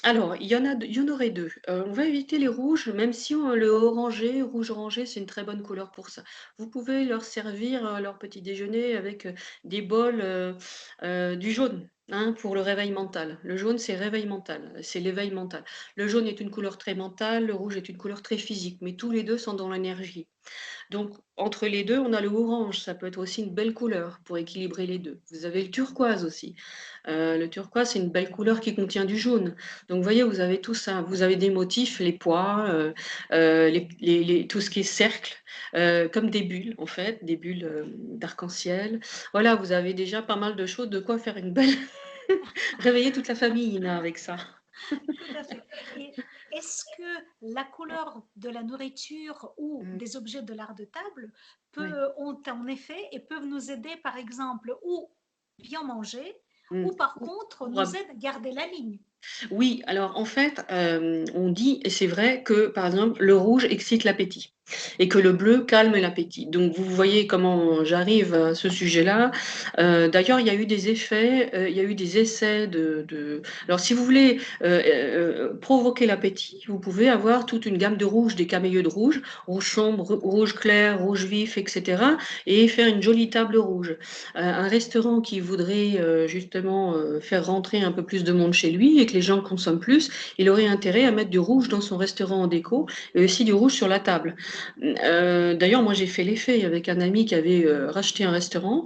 alors il y en aurait 2. On va éviter les rouges, même si on le orangé, rouge orangé, c'est une très bonne couleur pour ça. Vous pouvez leur servir, leur petit déjeuner avec, des bols, du jaune, hein, pour le réveil mental. Le jaune, c'est réveil mental, c'est l'éveil mental. Le jaune est une couleur très mentale, le rouge est une couleur très physique, mais tous les 2 sont dans l'énergie. Donc, entre les 2, on a le orange, ça peut être aussi une belle couleur pour équilibrer les 2. Vous avez le turquoise aussi. Le turquoise, c'est une belle couleur qui contient du jaune. Donc, vous voyez, vous avez tout ça. Vous avez des motifs, les pois, tout ce qui est cercle, comme des bulles, en fait, des bulles d'arc-en-ciel. Voilà, vous avez déjà pas mal de choses, de quoi faire une belle... Réveiller toute la famille, Ina, avec ça. Tout à fait. Et est-ce que la couleur de la nourriture ou Mm, des objets de l'art de table oui. ont un effet et peuvent nous aider, par exemple, ou bien manger, Mm. ou par contre nous aident à garder la ligne? Oui, alors en fait, on dit, et c'est vrai que par exemple, le rouge excite l'appétit et que le bleu calme l'appétit. Donc vous voyez comment j'arrive à ce sujet-là. D'ailleurs, il y a eu des effets, il y a eu des essais alors si vous voulez provoquer l'appétit, vous pouvez avoir toute une gamme de rouges, des camélieux de rouge, rouge sombre, rouge clair, rouge vif, etc. et faire une jolie table rouge. Un restaurant qui voudrait justement faire rentrer un peu plus de monde chez lui et que les gens consomment plus, il aurait intérêt à mettre du rouge dans son restaurant en déco et aussi du rouge sur la table. D'ailleurs, moi j'ai fait l'effet avec un ami qui avait racheté un restaurant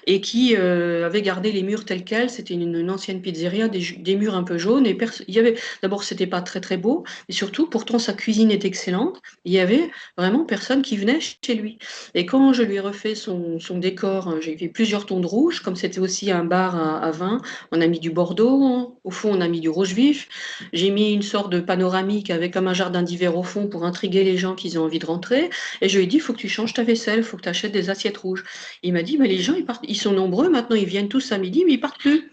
et qui avait gardé les murs tels quels. C'était une ancienne pizzeria, des murs un peu jaunes. Et il y avait, d'abord, c'était pas très très beau, et surtout, pourtant sa cuisine est excellente. Il y avait vraiment personne qui venait chez lui. Et quand je lui ai refait son décor, j'ai fait plusieurs tons de rouge, comme c'était aussi un bar à vin. On a mis du bordeaux, hein. Au fond on a mis du rouge vif. J'ai mis une sorte de panoramique avec comme un jardin d'hiver au fond pour intriguer les gens qui ont envie de rentrer. rentrer et je lui ai dit: «Il faut que tu changes ta vaisselle, il faut que tu achètes des assiettes rouges». Il m'a dit: «Mais les gens, ils sont nombreux maintenant, ils viennent tous à midi, mais ils partent plus».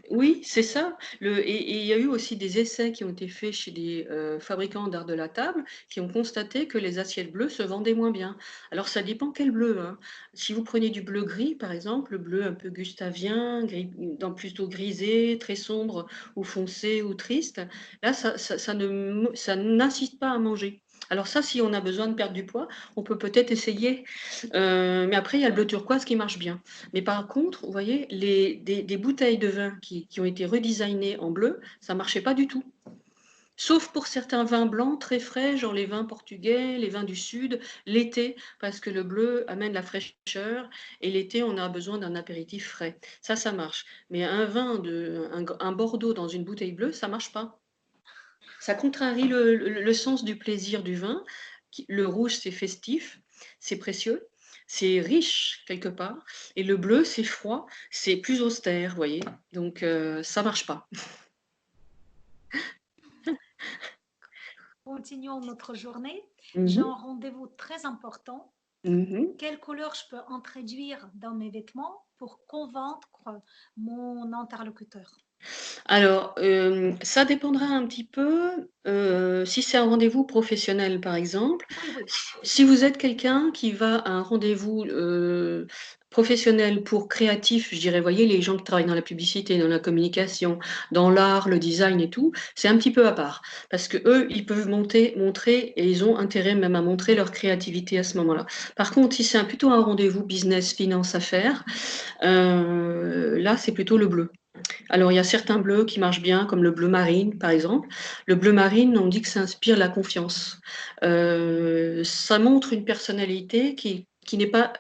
Oui, c'est ça. Et il y a eu aussi des essais qui ont été faits chez des, fabricants d'art de la table, qui ont constaté que les assiettes bleues se vendaient moins bien. Alors ça dépend quel bleu, hein. Si vous prenez du bleu gris, par exemple, le bleu un peu gustavien, gris dans plutôt grisé, très sombre ou foncé ou triste, là ça n'incite pas à manger. Alors ça, si on a besoin de perdre du poids, on peut peut-être essayer, mais après il y a le bleu turquoise qui marche bien. Mais par contre, vous voyez, des bouteilles de vin qui ont été redesignées en bleu, ça ne marchait pas du tout. Sauf pour certains vins blancs très frais, genre les vins portugais, les vins du sud, l'été, parce que le bleu amène la fraîcheur et l'été, on a besoin d'un apéritif frais. Ça marche. Mais un Bordeaux dans une bouteille bleue, ça marche pas. Ça contrarie le sens du plaisir du vin. Le rouge, c'est festif, c'est précieux, c'est riche quelque part. Et le bleu, c'est froid, c'est plus austère, vous voyez. Donc, ça marche pas. Continuons notre journée. J'ai Mhm. un rendez-vous très important. Mhm. Quelle couleur je peux introduire dans mes vêtements pour convaincre mon interlocuteur? Alors, ça dépendra un petit peu, si c'est un rendez-vous professionnel, par exemple. Oui, oui. Si vous êtes quelqu'un qui va à un rendez-vous, professionnel pour créatif, je dirais, voyez, les gens qui travaillent dans la publicité, dans la communication, dans l'art, le design et tout, c'est un petit peu à part. Parce qu'eux, ils peuvent montrer et ils ont intérêt même à montrer leur créativité à ce moment-là. Par contre, si c'est plutôt un rendez-vous business, finance, affaires, là, c'est plutôt le bleu. Alors, il y a certains bleus qui marchent bien, comme le bleu marine, par exemple. Le bleu marine, on dit que ça inspire la confiance. Ça montre une personnalité qui n'est pas,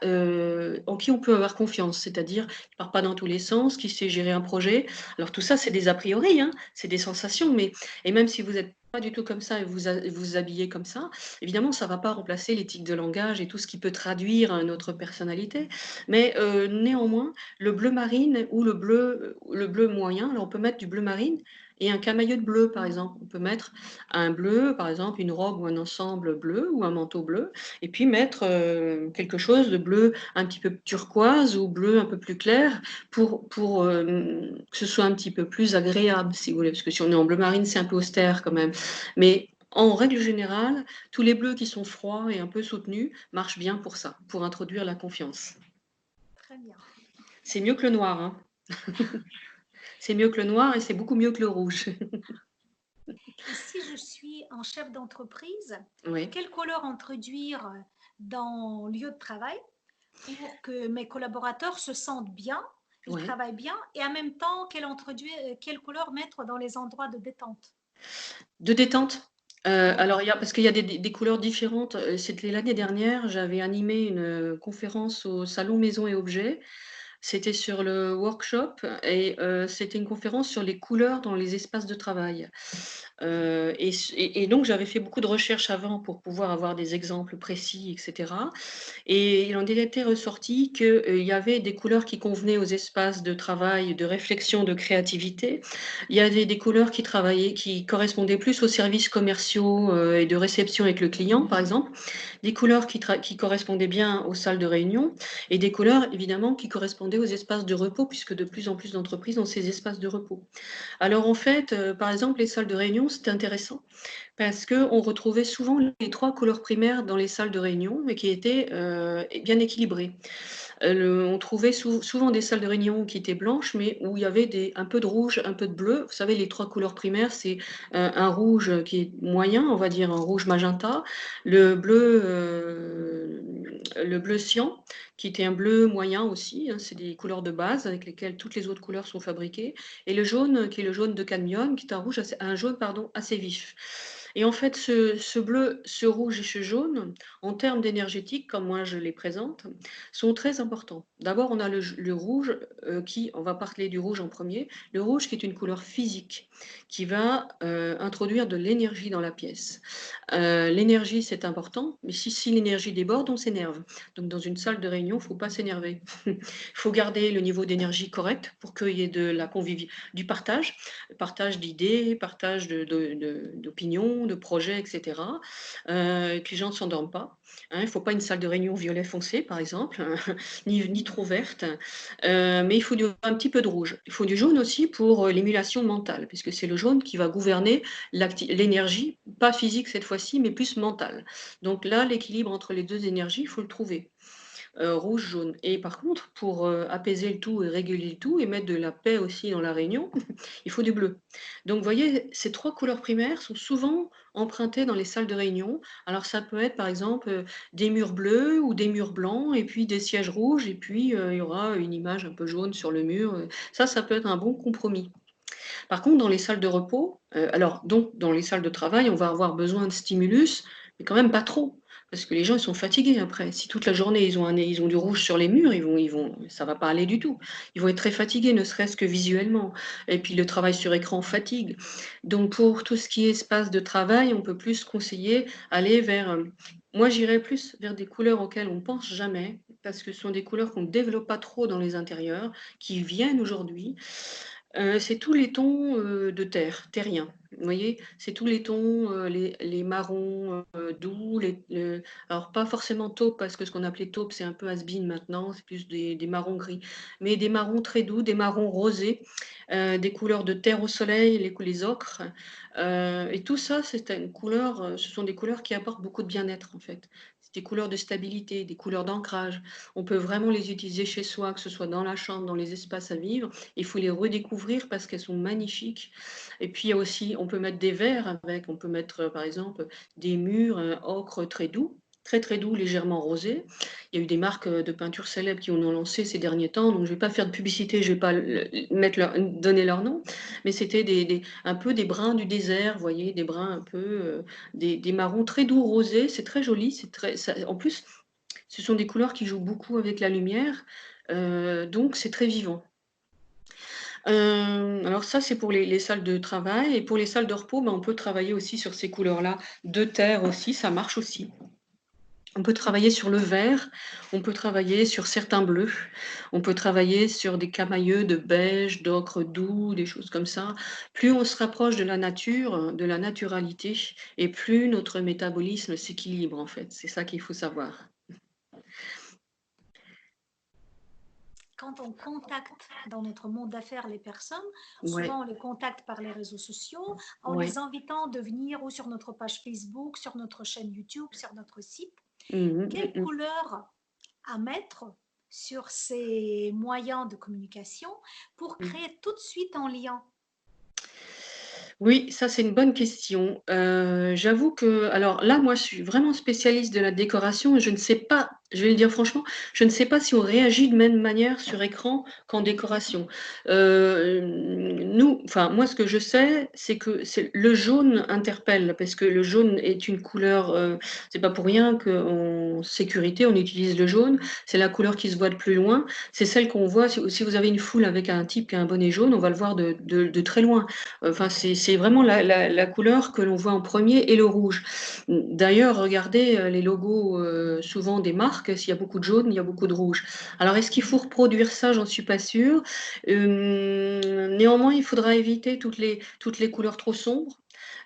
en qui on peut avoir confiance, c'est-à-dire qui ne part pas dans tous les sens, qui sait gérer un projet. Alors tout ça, c'est des a priori, hein, c'est des sensations, mais et même si vous n'êtes pas du tout comme ça et vous habillez comme ça, évidemment, ça ne va pas remplacer l'éthique de langage et tout ce qui peut traduire notre personnalité. Mais néanmoins, le bleu marine ou le bleu moyen, alors on peut mettre du bleu marine et un camailleux de bleu, par exemple. On peut mettre un bleu, par exemple, une robe ou un ensemble bleu ou un manteau bleu, et puis mettre quelque chose de bleu un petit peu turquoise ou bleu un peu plus clair pour que ce soit un petit peu plus agréable, si vous voulez, parce que si on est en bleu marine, c'est un peu austère quand même. Mais en règle générale, tous les bleus qui sont froids et un peu soutenus marchent bien pour ça, pour introduire la confiance. Très bien. C'est mieux que le noir, hein. C'est mieux que le noir et c'est beaucoup mieux que le rouge. Et si je suis un chef d'entreprise, Oui, quelle couleur introduire dans le lieu de travail pour que mes collaborateurs se sentent bien, ils oui. travaillent bien, et en même temps, quelle couleur mettre dans les endroits de détente? De détente? Oui, Alors parce qu'il y a des couleurs différentes, c'était l'année dernière, j'avais animé une, conférence au salon Maison et Objets. C'était sur le workshop et c'était une conférence sur les couleurs dans les espaces de travail. Et donc j'avais fait beaucoup de recherches avant pour pouvoir avoir des exemples précis et cetera. Et il en était ressorti qu'il y avait des couleurs qui convenaient aux espaces de travail, de réflexion, de créativité. Il y avait des couleurs qui correspondaient plus aux services commerciaux, et de réception avec le client, par exemple. Des couleurs qui correspondaient bien aux salles de réunion et des couleurs, évidemment, qui correspondaient aux espaces de repos puisque de plus en plus d'entreprises ont ces espaces de repos. Alors en fait, par exemple, les salles de réunion, c'était intéressant parce qu'on retrouvait souvent les 3 couleurs primaires dans les salles de réunion et qui étaient, bien équilibrées. On trouvait souvent des salles de réunion qui étaient blanches, mais où il y avait un peu de rouge, un peu de bleu. Vous savez, les 3 couleurs primaires, c'est, un rouge qui est moyen, on va dire un rouge magenta, le bleu cyan, qui était un bleu moyen aussi, hein, c'est des couleurs de base avec lesquelles toutes les autres couleurs sont fabriquées, et le jaune, qui est le jaune de cadmium, qui est un jaune, pardon, assez vif. Et en fait, ce bleu, ce rouge et ce jaune, en termes d'énergétique, comme moi je les présente, sont très importants. D'abord, on a le rouge, on va parler du rouge en premier. Le rouge qui est une couleur physique, qui va introduire de l'énergie dans la pièce. L'énergie, c'est important, mais si l'énergie déborde, on s'énerve. Donc dans une salle de réunion, il ne faut pas s'énerver. Il faut garder le niveau d'énergie correct pour qu'il y ait du partage d'idées, partage d'opinions, réunion, de projet, etc. Et puis les gens ne s'endorment pas, hein. Il ne faut pas une salle de réunion violet foncé, par exemple, ni trop verte. Mais il faut un petit peu de rouge. Il faut du jaune aussi pour l'émulation mentale, puisque c'est le jaune qui va gouverner l'énergie, pas physique cette fois-ci, mais plus mentale. Donc là, l'équilibre entre les deux énergies, il faut le trouver. Rouge, jaune. Et par contre, pour apaiser le tout et réguler le tout et mettre de la paix aussi dans la réunion, il faut du bleu. Donc vous voyez, ces 3 couleurs primaires sont souvent empruntées dans les salles de réunion. Alors ça peut être par exemple, des murs bleus ou des murs blancs et puis des sièges rouges et puis, il y aura une image un peu jaune sur le mur, ça peut être un bon compromis. Par contre, dans les salles de repos, alors donc dans les salles de travail, on va avoir besoin de stimulus, mais quand même pas trop, parce que les gens, ils sont fatigués après. Si toute la journée, ils ont du rouge sur les murs, ça va pas aller du tout. Ils vont être très fatigués, ne serait-ce que visuellement et puis le travail sur écran fatigue. Donc pour tout ce qui est espace de travail, on peut plus conseiller aller vers, moi j'irais plus vers des couleurs auxquelles on pense jamais, parce que ce sont des couleurs qu'on ne développe pas trop dans les intérieurs, qui viennent aujourd'hui. C'est tous les tons, de terre, terriens. Vous voyez? C'est tous les tons, les marrons, doux, alors pas forcément taupe parce que ce qu'on appelait taupe, c'est un peu has-been maintenant, c'est plus des marrons gris, mais des marrons très doux, des marrons rosés, des couleurs de terre au soleil, les ocres, et tout ça, c'est une couleur, ce sont des couleurs qui apportent beaucoup de bien-être, en fait. C'est des couleurs de stabilité, des couleurs d'ancrage. On peut vraiment les utiliser chez soi, que ce soit dans la chambre, dans les espaces à vivre. Il faut les redécouvrir parce qu'elles sont magnifiques. Et puis il y a aussi, on peut mettre des verres avec, on peut mettre par exemple des murs ocre très doux, très très doux, légèrement rosés. Il y a eu des marques de peinture célèbres qui en ont lancé ces derniers temps, donc je ne vais pas faire de publicité, je ne vais pas donner leur nom, mais c'était un peu des brins du désert, vous voyez, des brins un peu, des marrons très doux rosés, c'est très joli, en plus, ce sont des couleurs qui jouent beaucoup avec la lumière, donc c'est très vivant. Alors ça, c'est pour les salles de travail et pour les salles de repos, on peut travailler aussi sur ces couleurs-là. De terre aussi, ça marche aussi. On peut travailler sur le vert, on peut travailler sur certains bleus, on peut travailler sur des camailleux de beige, d'ocre doux, des choses comme ça. Plus on se rapproche de la nature, de la naturalité et plus notre métabolisme s'équilibre en fait. C'est ça qu'il faut savoir. Quand on contacte dans notre monde d'affaires les personnes, Ouais, souvent on les contacte par les réseaux sociaux en ouais. les invitant de venir ou sur notre page Facebook, sur notre chaîne YouTube, sur notre site. Mmh mh, Quelle mmh mh. couleur à mettre sur ces moyens de communication pour Mmh. créer tout de suite un lien? Oui, ça c'est une bonne question. J'avoue que alors là, moi, je suis vraiment spécialiste de la décoration et je ne sais pas, je vais le dire franchement, je ne sais pas si on réagit de même manière sur écran qu'en décoration. Enfin, moi, ce que je sais, c'est que le jaune interpelle parce que le jaune est une couleur, c'est pas pour rien qu'en sécurité, on utilise le jaune. C'est la couleur qui se voit de plus loin. C'est celle qu'on voit si vous avez une foule avec un type qui a un bonnet jaune, on va le voir de très loin. Enfin, c'est vraiment la couleur que l'on voit en premier et le rouge. D'ailleurs, regardez, les logos, souvent des marques, s'il y a beaucoup de jaune, il y a beaucoup de rouge. Alors est-ce qu'il faut reproduire ça? J'en suis pas sûre. Néanmoins, il faudra éviter toutes les couleurs trop sombres.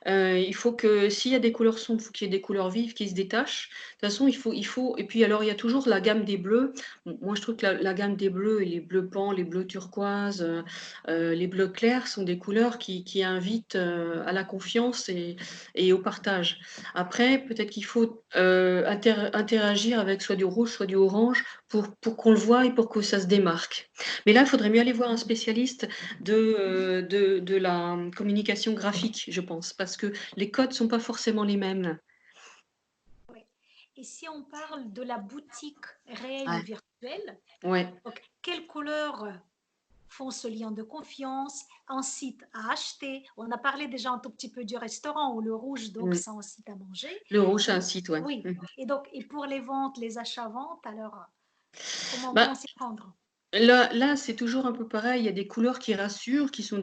Il faut que s'il y a des couleurs sombres, il faut qu'il y ait des couleurs vives qui se détachent. De toute façon, il faut et puis alors il y a toujours la gamme des bleus. Moi, je trouve que la gamme des bleus et les bleus pans, les bleus turquoise, les bleus clairs sont des couleurs qui invitent, à la confiance et au partage. Après, peut-être qu'il faut, interagir avec soit du rouge, soit du orange pour qu'on le voie et pour que ça se démarque. Mais là, il faudrait mieux aller voir un spécialiste de la communication graphique, je pense, parce que les codes sont pas forcément les mêmes. Oui. Et si on parle de la boutique réelle ou Ouais, virtuelle, ouais. donc quelles couleurs font ce lien de confiance, un site à acheter. On a parlé déjà un tout petit peu du restaurant où le rouge, donc, Mmh. c'est un site à manger. Le rouge, c'est un Et site, ouais. oui, Mmh. et donc, et pour les ventes, les achats-ventes, alors, comment Bah, s'y prendre? Là, c'est toujours un peu pareil. Il y a des couleurs qui rassurent, qui sont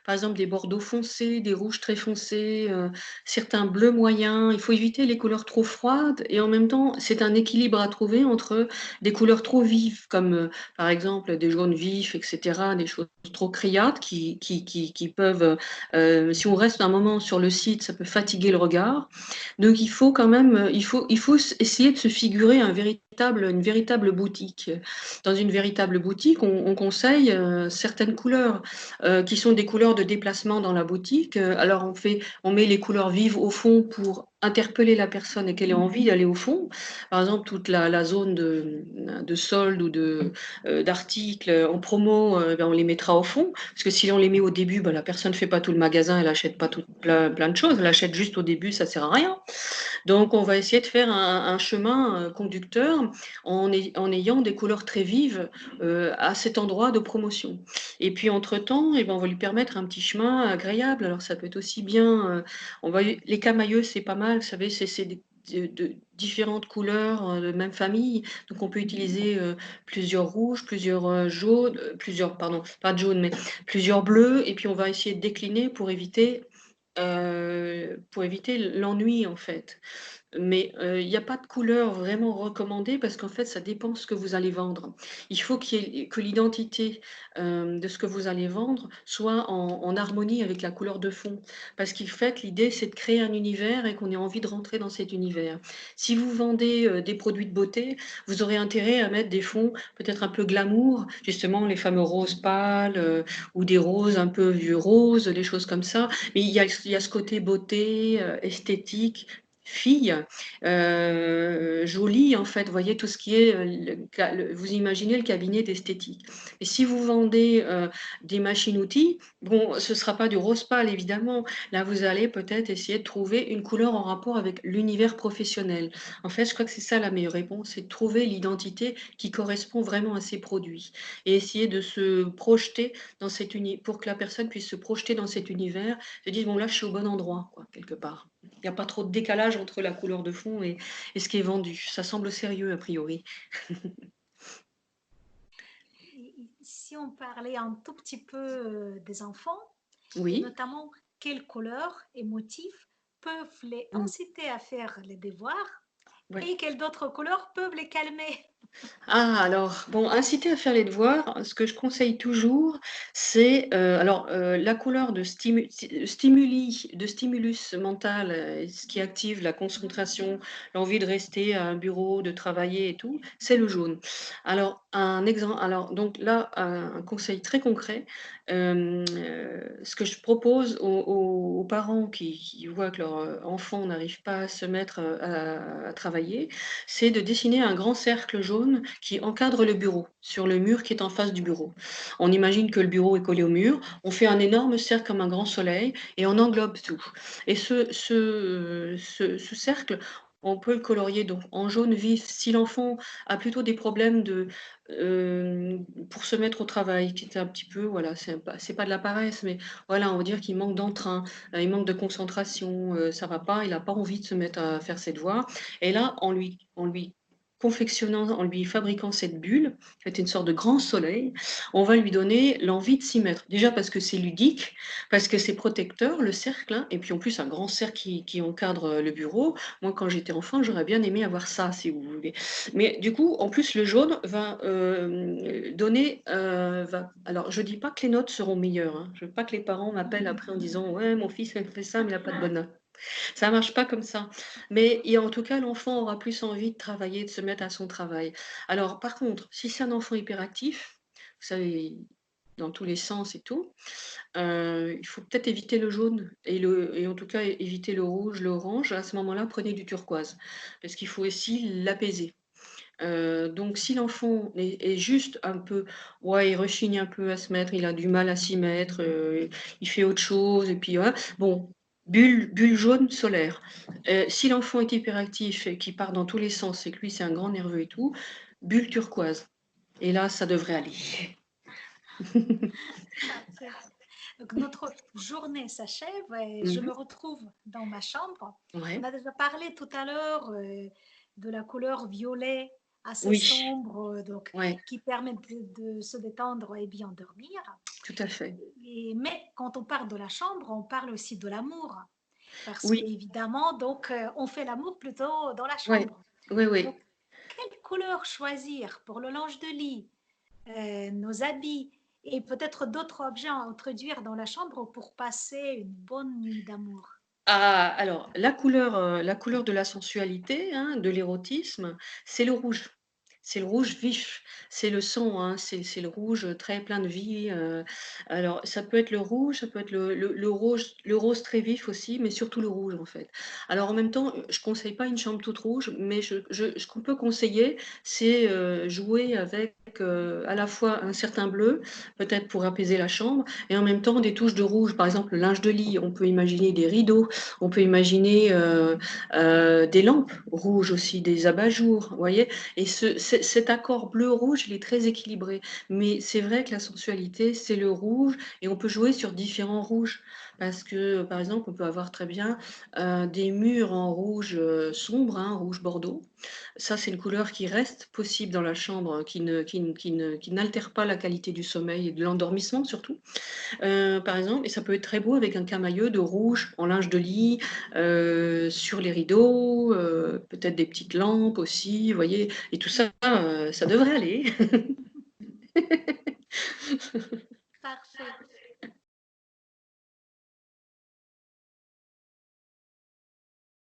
par exemple, des bordeaux foncés, des rouges très foncés, certains bleus moyens. Il faut éviter les couleurs trop froides et en même temps, c'est un équilibre à trouver entre des couleurs trop vives, comme, par exemple, des jaunes vifs et cetera, des choses trop criardes qui peuvent, si on reste un moment sur le site, ça peut fatiguer le regard. Donc il faut quand même, il faut essayer de se figurer une véritable boutique. Dans une véritable boutique, on conseille certaines couleurs qui sont des couleurs de déplacement dans la boutique. Alors on met les couleurs vives au fond pour interpeller la personne et qu'elle ait envie d'aller au fond. Par exemple, toute la zone de solde ou d'articles en promo, ben, on les mettra au fond. Parce que si on les met au début, ben, la personne ne fait pas tout le magasin, elle achète pas plein de choses, elle achète juste au début, ça sert à rien. Donc, on va essayer de faire un chemin conducteur en ayant des couleurs très vives à cet endroit de promotion. Et puis, entre-temps, eh ben, on va lui permettre un petit chemin agréable. Alors, ça peut être aussi bien, les camailleux, c'est pas mal, vous savez, c'est de différentes couleurs de même famille. Donc, on peut utiliser plusieurs rouges, plusieurs jaunes, plusieurs, pardon, pas de jaune, mais plusieurs bleus. Et puis, on va essayer de décliner pour éviter l'ennui, en fait. Mais, il y a pas de couleur vraiment recommandée parce qu'en fait, ça dépend ce que vous allez vendre. Il faut que l'identité, de ce que vous allez vendre soit en harmonie avec la couleur de fond. Parce qu'en fait, l'idée, c'est de créer un univers et qu'on ait envie de rentrer dans cet univers. Si vous vendez, des produits de beauté, vous aurez intérêt à mettre des fonds peut-être un peu glamour, justement les fameux roses pâles, ou des roses un peu vieux roses, des choses comme ça. Mais il y a ce côté beauté, esthétique, fille, jolie en fait. Vous voyez tout ce qui est, vous imaginez le cabinet d'esthétique. Et si vous vendez, des machines-outils, bon, ce sera pas du rose pâle évidemment. Là, vous allez peut-être essayer de trouver une couleur en rapport avec l'univers professionnel. En fait, je crois que c'est ça la meilleure réponse, c'est de trouver l'identité qui correspond vraiment à ces produits et essayer de se projeter dans cet uni pour que la personne puisse se projeter dans cet univers, se dire: «Bon là, je suis au bon endroit quoi, quelque part». Il n'y a pas trop de décalage entre la couleur de fond et ce qui est vendu. Ça semble sérieux a priori. Si on parlait un tout petit peu des enfants, et Oui. notamment quelles couleurs et motifs peuvent les Mmh. inciter à faire les devoirs Ouais. et quelles d'autres couleurs peuvent les calmer. Ah alors, bon, inciter à faire les devoirs, ce que je conseille toujours, c'est, la couleur de stimulus mental, ce qui active la concentration, l'envie de rester à un bureau, de travailler et tout, c'est le jaune. Alors donc là, un conseil très concret, ce que je propose aux parents qui voient que leur, enfant n'arrive pas à se mettre, à travailler, c'est de dessiner un grand cercle jaune qui encadre le bureau, sur le mur qui est en face du bureau. On imagine que le bureau est collé au mur, on fait un énorme cercle comme un grand soleil et on englobe tout. Et ce cercle, on peut le colorier donc en jaune vif si l'enfant a plutôt des problèmes pour se mettre au travail, qui est un petit peu, voilà, c'est pas de la paresse, mais voilà, on va dire qu'il manque d'entrain, il manque de concentration, ça va pas, il a pas envie de se mettre à faire ses devoirs. Et là, en lui confectionnant, en lui fabriquant cette bulle, qui est une sorte de grand soleil, on va lui donner l'envie de s'y mettre. Déjà parce que c'est ludique, parce que c'est protecteur, le cercle, hein, et puis en plus un grand cercle qui encadre le bureau. Moi, quand j'étais enfant, j'aurais bien aimé avoir ça, si vous voulez. Mais du coup, en plus, le jaune va alors, je dis pas que les notes seront meilleures, hein. Je veux pas que les parents m'appellent après en disant: «Ouais, mon fils, il fait ça, mais il a pas de bonnes notes». Ça marche pas comme ça. Mais en tout cas, l'enfant aura plus envie de travailler, de se mettre à son travail. Alors par contre, si c'est un enfant hyperactif, vous savez, dans tous les sens et tout, il faut peut-être éviter le jaune et en tout cas éviter le rouge, l'orange. À ce moment-là, prenez du turquoise parce qu'il faut aussi l'apaiser. Donc si l'enfant est juste un peu, ouais, il rechigne un peu à se mettre, il a du mal à s'y mettre, il fait autre chose et puis voilà, bon, bulle jaune solaire. Si l'enfant est hyperactif et qu'il part dans tous les sens et que lui c'est un grand nerveux et tout, bulle turquoise et là ça devrait aller. Parfait. Donc, notre journée s'achève et je Mmh. me retrouve dans ma chambre. On Ouais. a déjà parlé tout à l'heure de la couleur violet assez Oui, sombres, donc ouais, qui permettent de se détendre et bien dormir. tout à fait. Mais quand on parle de la chambre, on parle aussi de l'amour, parce Oui, qu'évidemment, donc on fait l'amour plutôt dans la ouais, chambre. oui, Donc, oui. quelle couleur choisir pour le linge de lit, nos habits et peut-être d'autres objets à introduire dans la chambre pour passer une bonne nuit d'amour? Ah, alors la couleur de la sensualité, hein, de l'érotisme, c'est le rouge. C'est le rouge vif, c'est le sang, hein, c'est le rouge, très plein de vie, alors ça peut être le rouge, ça peut être le rose très vif aussi, mais surtout le rouge, en fait. Alors en même temps, je conseille pas une chambre toute rouge, mais ce qu'on peut conseiller, c'est, jouer avec, à la fois un certain bleu, peut-être pour apaiser la chambre et en même temps des touches de rouge. Par exemple, le linge de lit, on peut imaginer des rideaux, on peut imaginer, des lampes rouges aussi, des abat-jours, vous voyez? Et cet accord bleu-rouge, il est très équilibré. Mais c'est vrai que la sensualité, c'est le rouge et on peut jouer sur différents rouges. Parce que, par exemple, on peut avoir très bien, des murs en rouge, sombre, hein, rouge bordeaux. Ça, c'est une couleur qui reste possible dans la chambre, qui n'altère pas la qualité du sommeil et de l'endormissement surtout. Par exemple et ça peut être très beau avec un camailleux de rouge en linge de lit, sur les rideaux, peut-être des petites lampes aussi, vous voyez? Et tout ça, ça devrait aller.